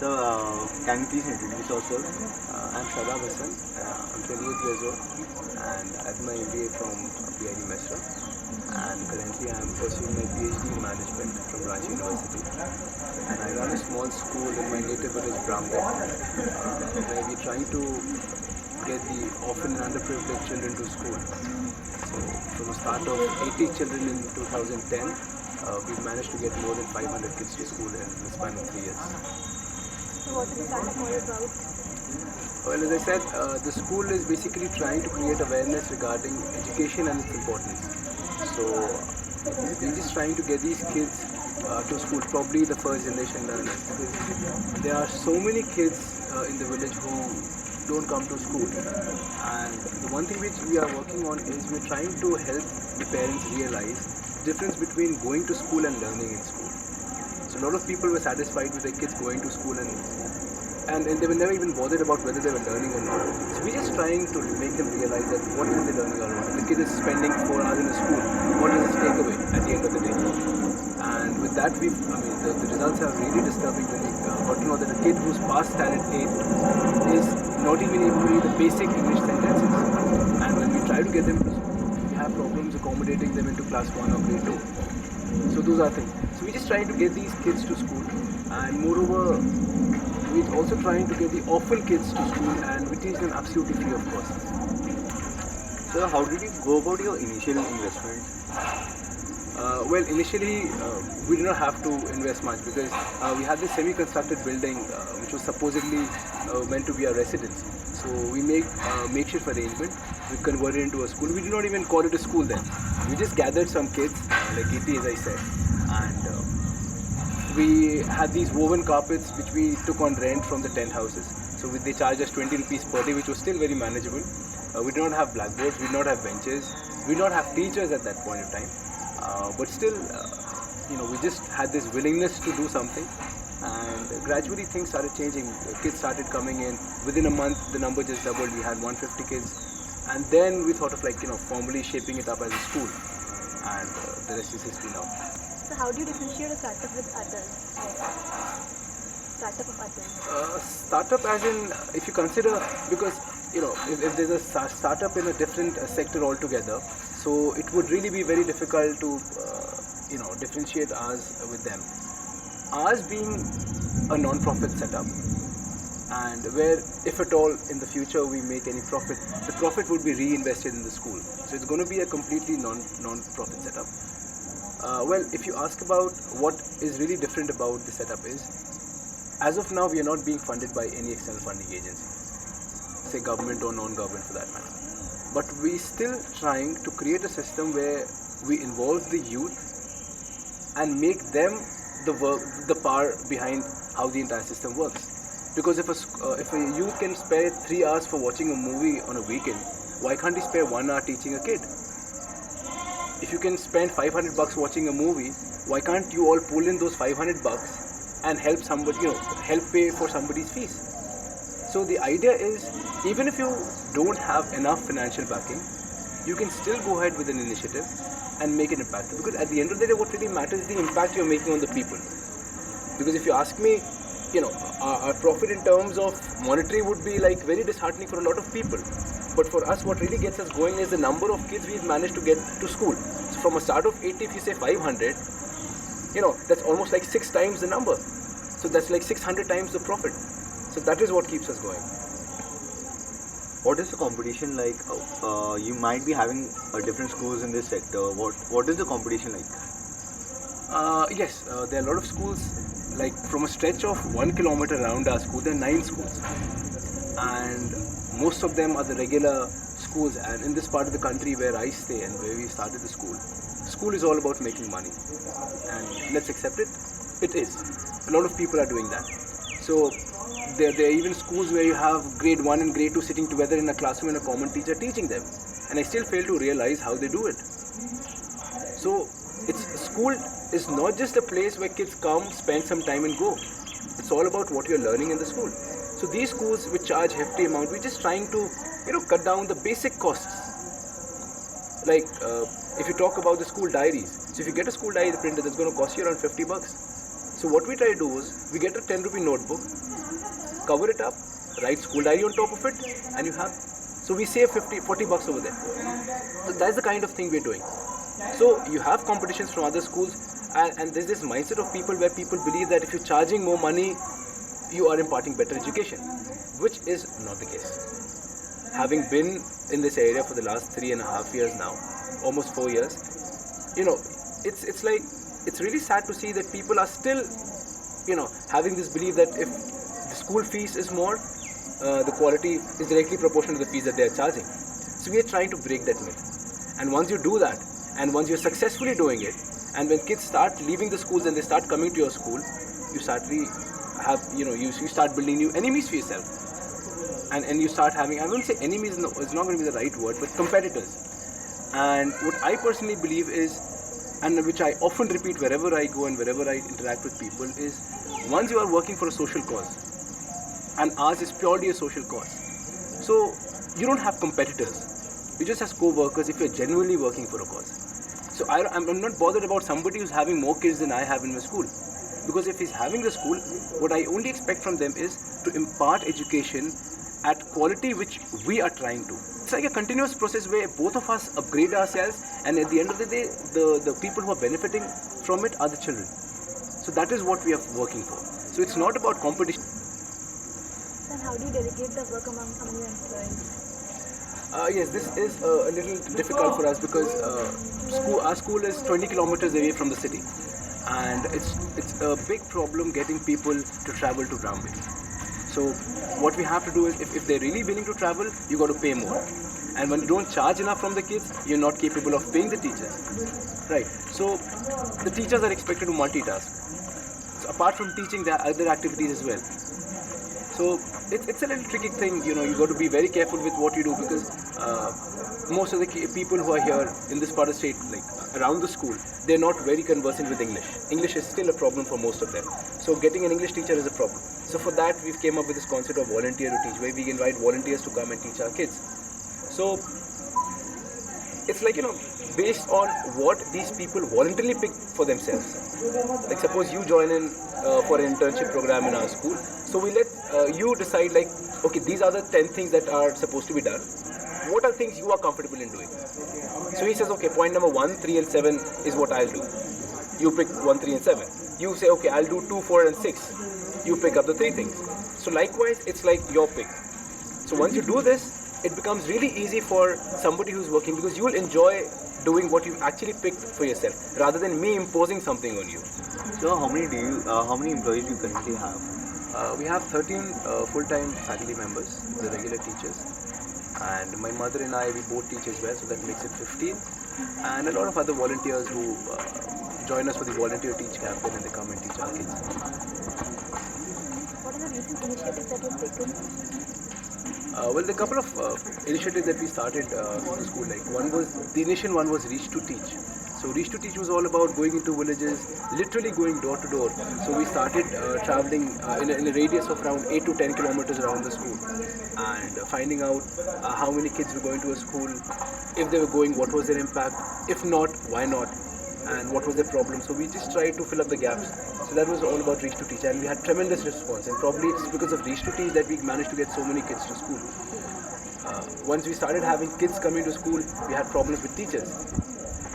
So, can you please introduce yourself? I'm Shaadab Hassan. I'm 28 years old and I have my MBA from BIT Mesra, and currently I'm pursuing my PhD in management from Ranchi University, and I run a small school in my native village Brambe, where we're trying to get the orphan and underprivileged children to school. So from a start of 80 children in 2010, we've managed to get more than 500 kids to school in the span of 3 years. So what is the platform all about? Well, as I said, the school is basically trying to create awareness regarding education and its importance. So we're just trying to get these kids to school, probably the first generation learners, because there are so many kids in the village who don't come to school. And the one thing which we are working on is we're trying to help the parents realize the difference between going to school and learning in school. So a lot of people were satisfied with their kids going to school and they were never even bothered about whether they were learning or not. So we're just trying to make them realize that what is the learning all about. If the kid is spending 4 hours in a school, what does it take away at the end of the day? And with that, the results are really disturbing when we got to know that a kid who's past standard 8 is not even able to read the basic English sentences. And when we try to get them to school, we have problems accommodating them into class 1 or grade 2. So those are things. So we're just trying to get these kids to school, and moreover, we're also trying to get the orphan kids to school, and we teach them absolutely free of cost. So, how did you go about your initial investment? Well, initially we did not have to invest much because we had this semi-constructed building which was supposedly meant to be our residence. So we make makeshift arrangement. We converted it into a school. We did not even call it a school then. We just gathered some kids, like 80 as I said, and we had these woven carpets which we took on rent from the tent houses. So they charged us 20 rupees per day, which was still very manageable. We did not have blackboards, we did not have benches, we did not have teachers at that point of time. But still, we just had this willingness to do something, and gradually things started changing. Kids started coming in. Within a month, the number just doubled. We had 150 kids, and then we thought of formally shaping it up as a school, and the rest is history now. So how do you differentiate a startup with others? Startup of others? Startup as in, if you consider, because if there's a startup in a different sector altogether, so it would really be very difficult to differentiate ours with them. Ours being a non-profit setup, and where if at all in the future we make any profit, the profit would be reinvested in the school. So it's going to be a completely non-profit setup. Well, if you ask about what is really different about the setup is, as of now we are not being funded by any external funding agency, say government or non-government for that matter. But we're still trying to create a system where we involve the youth and make them the power behind how the entire system works. Because if a youth can spare 3 hours for watching a movie on a weekend, why can't he spare 1 hour teaching a kid? If you can spend 500 bucks watching a movie, why can't you all pull in those 500 bucks and help somebody, help pay for somebody's fees? So the idea is, even if you don't have enough financial backing, you can still go ahead with an initiative and make an impact. Because at the end of the day, what really matters is the impact you're making on the people. Because if you ask me, our profit in terms of monetary would be like very disheartening for a lot of people. But for us, what really gets us going is the number of kids we've managed to get to school. So from a start of 80, if you say 500, that's almost like 6 times the number. So that's like 600 times the profit. So that is what keeps us going. What is the competition like? You might be having different schools in this sector. What is the competition like? Yes, there are a lot of schools. Like from a stretch of 1 kilometer around our school, there are 9 schools, and most of them are the regular schools. And in this part of the country where I stay and where we started the school is all about making money. And let's accept it, it is. A lot of people are doing that. So there are even schools where you have grade 1 and grade 2 sitting together in a classroom and a common teacher teaching them. And I still fail to realize how they do it. So school is not just a place where kids come, spend some time and go. It's all about what you're learning in the school. So these schools which charge hefty amount, we're just trying to cut down the basic costs. Like if you talk about the school diaries, so if you get a school diary printer, that's going to cost you around 50 bucks. So what we try to do is, we get a 10 rupee notebook, cover it up, write school diary on top of it, and you have, so we save 40 bucks over there. So that's the kind of thing we're doing. So you have competitions from other schools, and there's this mindset of people where people believe that if you're charging more money, you are imparting better education, which is not the case. Having been in this area for the last 3.5 years now, almost 4 years, it's really sad to see that people are still, having this belief that if the school fees is more, the quality is directly proportional to the fees that they are charging. So we are trying to break that myth. And once you do that, and once you're successfully doing it, and when kids start leaving the schools and they start coming to your school, you start you start building new enemies for yourself. And you start having, I wouldn't say enemies is not going to be the right word, but competitors. And what I personally believe is, and which I often repeat wherever I go and wherever I interact with people, is once you are working for a social cause, and ours is purely a social cause, so you don't have competitors, you just have co-workers if you're genuinely working for a cause. So I'm not bothered about somebody who's having more kids than I have in my school, because if he's having the school, what I only expect from them is to impart education at quality which we are trying to. It's like a continuous process where both of us upgrade ourselves, and at the end of the day, the people who are benefiting from it are the children. So that is what we are working for. So it's not about competition. Then how do you delegate the work among your employees? Yes, this is a little difficult for us because our school is 20 kilometers away from the city, and it's a big problem getting people to travel to Bramway. So what we have to do is, if they're really willing to travel, you got to pay more. And when you don't charge enough from the kids, you're not capable of paying the teachers, right? So the teachers are expected to multitask. So apart from teaching, there are other activities as well. So it's a little tricky thing, you got to be very careful with what you do, because most of the people who are here in this part of the state, like around the school, they're not very conversant with English. English is still a problem for most of them. So getting an English teacher is a problem. So for that, we've came up with this concept of volunteer to teach, where we invite volunteers to come and teach our kids. So it's like, based on what these people voluntarily pick for themselves. Like suppose you join in for an internship program in our school. So we let you decide, like, okay, these are the 10 things that are supposed to be done. What are things you are comfortable in doing? So he says, okay, point number 1, 3 and 7 is what I'll do. You pick 1, 3 and 7. You say, okay, I'll do 2, 4 and 6. You pick up the 3 things. So likewise, it's like your pick. So once you do this, it becomes really easy for somebody who's working, because you will enjoy doing what you actually picked for yourself, rather than me imposing something on you. So how many employees do you currently have? We have 13 full-time faculty members, the regular teachers, and my mother and I, we both teach as well, so that makes it 15, and a lot of other volunteers who join us for the volunteer teach campaign, and they come and teach our kids. What are the recent initiatives that you've taken? Well, the couple of initiatives that we started in the school, like the initial one was Reach to Teach. So Reach to Teach was all about going into villages, literally going door to door. So we started traveling in a radius of around 8 to 10 kilometers around the school, and finding out how many kids were going to a school, if they were going, what was their impact, if not, why not, and what was their problem. So we just tried to fill up the gaps. So that was all about Reach to Teach, and we had tremendous response, and probably it's because of Reach to Teach that we managed to get so many kids to school. Once we started having kids coming to school, we had problems with teachers.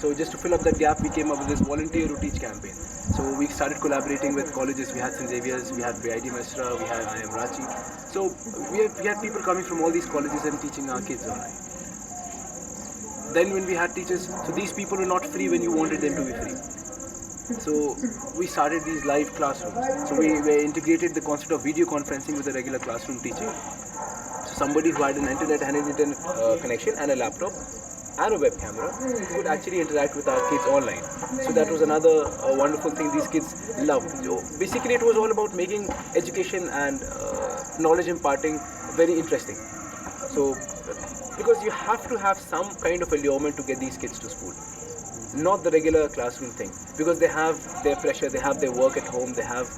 So just to fill up that gap, we came up with this volunteer to teach campaign. So we started collaborating with colleges. We had St. Xavier's, we had Mesra, we had I am Rachi. So we had people coming from all these colleges and teaching our kids online. Then when we had teachers, so these people were not free when you wanted them to be free. So we started these live classrooms. So we integrated the concept of video conferencing with the regular classroom teaching. So somebody who had an internet connection and a laptop and a web camera could actually interact with our kids online. So that was another wonderful thing these kids loved. So basically it was all about making education and knowledge imparting very interesting. So because you have to have some kind of allurement to get these kids to school, not the regular classroom thing, because they have their pressure, they have their work at home, they have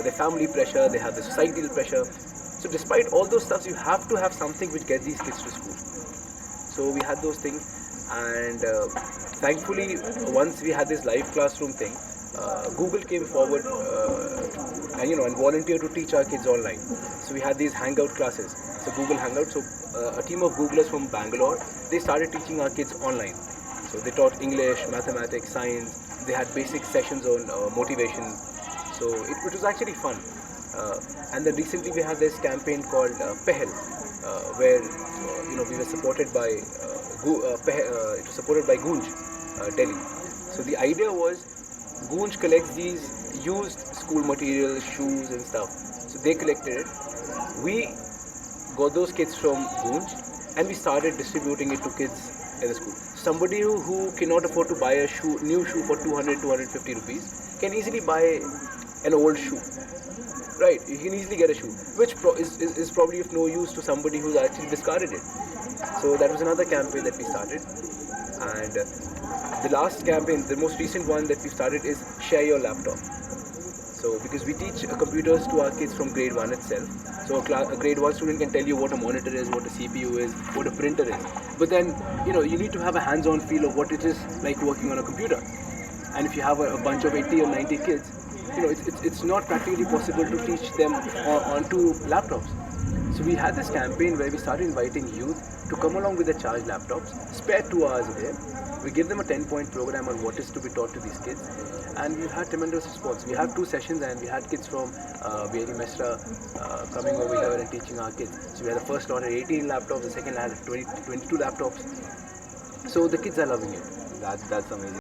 their family pressure, they have the societal pressure. So despite all those stuff, you have to have something which gets these kids to school. So we had those things, and thankfully once we had this live classroom thing, Google came forward and volunteer to teach our kids online. So we had these Hangout classes, so Google Hangout. So a team of Googlers from Bangalore, they started teaching our kids online. So they taught English, mathematics, science. They had basic sessions on motivation. So it was actually fun. And then recently we had this campaign called Pehel, where we were supported by it was supported by Gunj, Delhi. So the idea was Gunj collects these used school materials, shoes and stuff. So they collected it. We got those kids from Gunj and we started distributing it to kids in the school. Somebody who cannot afford to buy a new shoe for 200, 250 rupees can easily buy an old shoe. Right, you can easily get a shoe, which is probably of no use to somebody who's actually discarded it. So that was another campaign that we started. And the last campaign, the most recent one that we started is Share Your Laptop. So because we teach computers to our kids from grade 1 itself. So a grade 1 student can tell you what a monitor is, what a CPU is, what a printer is. But then, you need to have a hands-on feel of what it is like working on a computer. And if you have a bunch of 80 or 90 kids, it's not practically possible to teach them onto laptops. So we had this campaign where we started inviting youth to come along with their charged laptops, spare 2 hours a day. We give them a 10-point program on what is to be taught to these kids, and we've had tremendous response. We had 2 sessions and we had kids from Mesra coming over here and teaching our kids. So we had the first lot at 18 laptops, the second had 22 laptops. So the kids are loving it. That's amazing.